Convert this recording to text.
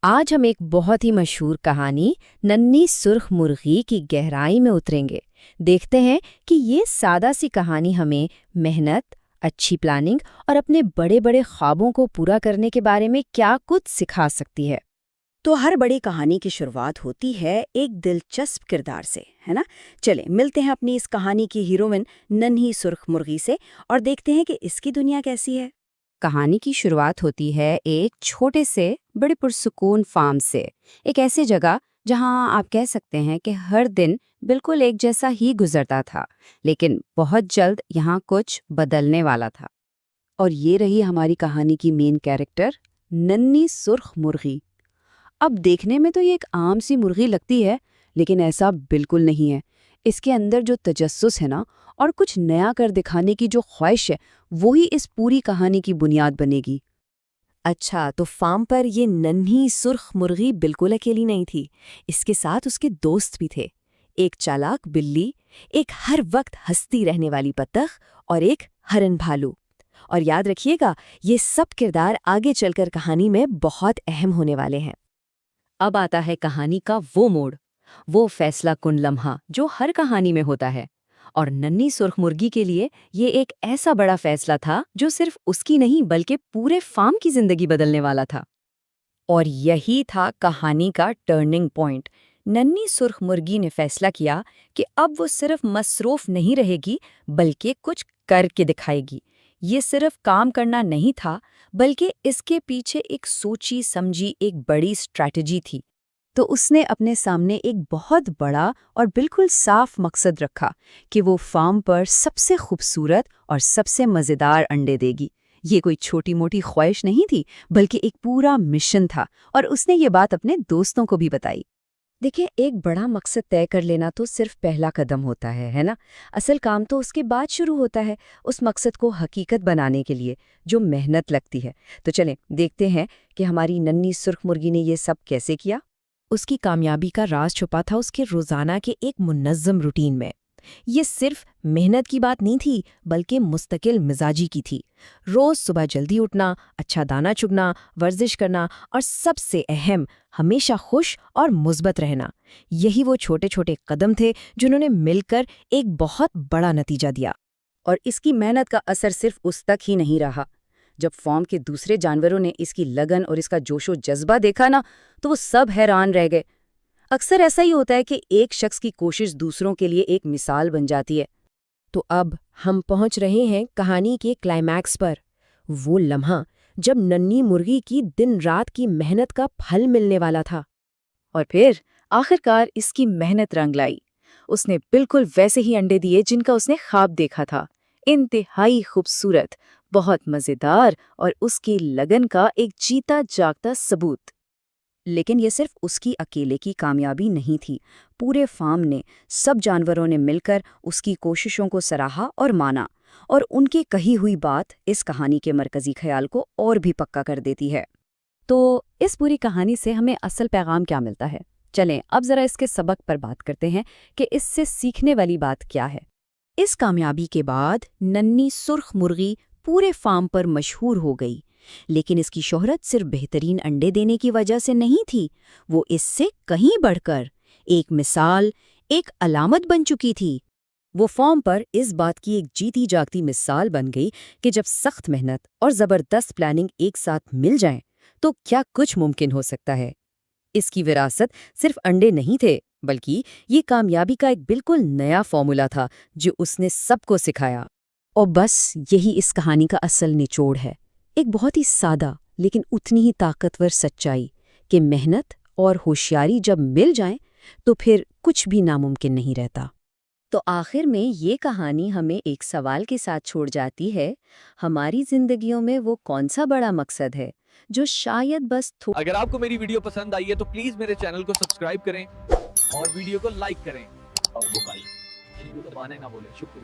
आज हम एक बहुत ही मशहूर कहानी नन्ही सुर्ख मुर्गी की गहराई में उतरेंगे। देखते हैं कि ये सादा सी कहानी हमें मेहनत, अच्छी प्लानिंग और अपने बड़े बड़े ख्वाबों को पूरा करने के बारे में क्या कुछ सिखा सकती है। तो हर बड़ी कहानी की शुरुआत होती है एक दिलचस्प किरदार से, है ना। चले मिलते हैं अपनी इस कहानी की हीरोइन नन्ही सुर्ख मुर्गी से और देखते हैं कि इसकी दुनिया कैसी है। कहानी की शुरुआत होती है एक छोटे से बड़े पुरसुकून फार्म से, एक ऐसी जगह जहां आप कह सकते हैं कि हर दिन बिल्कुल एक जैसा ही गुजरता था, लेकिन बहुत जल्द यहाँ कुछ बदलने वाला था। और ये रही हमारी कहानी की मेन कैरेक्टर, नन्ही सुर्ख मुर्गी। अब देखने में तो ये एक आम सी मुर्गी लगती है, लेकिन ऐसा बिल्कुल नहीं है। इसके अंदर जो तजस्सुस है ना, और कुछ नया कर दिखाने की जो ख्वाहिश है, वही इस पूरी कहानी की बुनियाद बनेगी। अच्छा, तो फार्म पर ये नन्ही सुर्ख मुर्गी बिल्कुल अकेली नहीं थी। इसके साथ उसके दोस्त भी थे। एक चालाक बिल्ली, एक हर वक्त हंसती रहने वाली बतख और एक हरन भालू। और याद रखिएगा, ये सब किरदार आगे चलकर कहानी में बहुत अहम होने वाले हैं। अब आता है कहानी का वो मोड़, वो फैसला कुन लम्हा जो हर कहानी में होता है। और नन्ही सुर्ख मुर्गी के लिए ये एक ऐसा बड़ा फैसला था जो सिर्फ उसकी नहीं बल्कि पूरे फार्म की जिंदगी बदलने वाला था। और यही था कहानी का टर्निंग पॉइंट। नन्ही सुर्ख मुर्गी ने फैसला किया कि अब वो सिर्फ मसरूफ नहीं रहेगी, बल्कि कुछ करके दिखाएगी। ये सिर्फ काम करना नहीं था, बल्कि इसके पीछे एक सोची समझी एक बड़ी स्ट्रैटेजी थी। तो उसने अपने सामने एक बहुत बड़ा और बिल्कुल साफ मकसद रखा कि वो फार्म पर सबसे खूबसूरत और सबसे मज़ेदार अंडे देगी। ये कोई छोटी मोटी ख्वाहिश नहीं थी, बल्कि एक पूरा मिशन था। और उसने ये बात अपने दोस्तों को भी बताई। देखिए, एक बड़ा मकसद तय कर लेना तो सिर्फ पहला कदम होता है ना। असल काम तो उसके बाद शुरू होता है, उस मकसद को हकीकत बनाने के लिए जो मेहनत लगती है। तो चलें देखते हैं कि हमारी नन्ही सुर्ख मुर्गी ने ये सब कैसे किया। उसकी कामयाबी का राज छुपा था उसके रोजाना के एक मुनज़्ज़म रूटीन में। ये सिर्फ मेहनत की बात नहीं थी, बल्कि मुस्तकिल मिजाजी की थी। रोज सुबह जल्दी उठना, अच्छा दाना चुगना, वर्जिश करना और सबसे अहम, हमेशा खुश और मुस्बत रहना। यही वो छोटे छोटे कदम थे जिन्होंने मिलकर एक बहुत बड़ा नतीजा दिया। और इसकी मेहनत का असर सिर्फ उस तक ही नहीं रहा। जब फार्म के दूसरे जानवरों ने इसकी लगन और इसका जोशो जज्बा देखा ना, तो वो सब हैरान रह गए। अक्सर ऐसा ही होता है कि एक शख्स की कोशिश दूसरों के लिए एक मिसाल बन जाती है। तो अब हम पहुंच रहे हैं कहानी के क्लाइमैक्स पर, वो लम्हा जब नन्ही मुर्गी की दिन रात की मेहनत का फल मिलने वाला था। और फिर आखिरकार इसकी मेहनत रंग लाई। उसने बिल्कुल वैसे ही अंडे दिए जिनका उसने ख्वाब देखा था। इंतहाई खूबसूरत, बहुत मजेदार और उसकी लगन का एक जीता जागता सबूत। लेकिन ये सिर्फ उसकी अकेले की कामयाबी नहीं थी। पूरे फार्म ने, सब जानवरों ने मिलकर उसकी कोशिशों को सराहा और माना। और उनकी कही हुई बात इस कहानी के मरकजी ख्याल को और भी पक्का कर देती है। तो इस पूरी कहानी से हमें असल पैगाम क्या मिलता है? चलें अब जरा इसके सबक पर बात करते हैं कि इससे सीखने वाली बात क्या है। इस कामयाबी के बाद नन्ही सुर्ख मुर्गी पूरे फार्म पर मशहूर हो गई। लेकिन इसकी शोहरत सिर्फ बेहतरीन अंडे देने की वजह से नहीं थी, वो इससे कहीं बढ़कर एक मिसाल, एक अलामत बन चुकी थी। वो फार्म पर इस बात की एक जीती जागती मिसाल बन गई कि जब सख्त मेहनत और जबरदस्त प्लानिंग एक साथ मिल जाएं, तो क्या कुछ मुमकिन हो सकता है। इसकी विरासत सिर्फ अंडे नहीं थे, बल्कि ये कामयाबी का एक बिल्कुल नया फॉर्मूला था जो उसने सबको सिखाया। और बस यही इस कहानी का असल निचोड़ है। एक बहुत ही सादा लेकिन उतनी ही ताकतवर सच्चाई कि मेहनत और होशियारी जब मिल जाएं, तो फिर कुछ भी नामुमकिन नहीं रहता। तो आखिर में ये कहानी हमें एक सवाल के साथ छोड़ जाती है, हमारी जिंदगियों में वो कौन सा बड़ा मकसद है जो शायद बस अगर आपको मेरी वीडियो पसंद आई है तो प्लीज मेरे चैनल को सब्सक्राइब करें और वीडियो को लाइक करें और वो भाई दबाने ना बोले। शुक्रिया।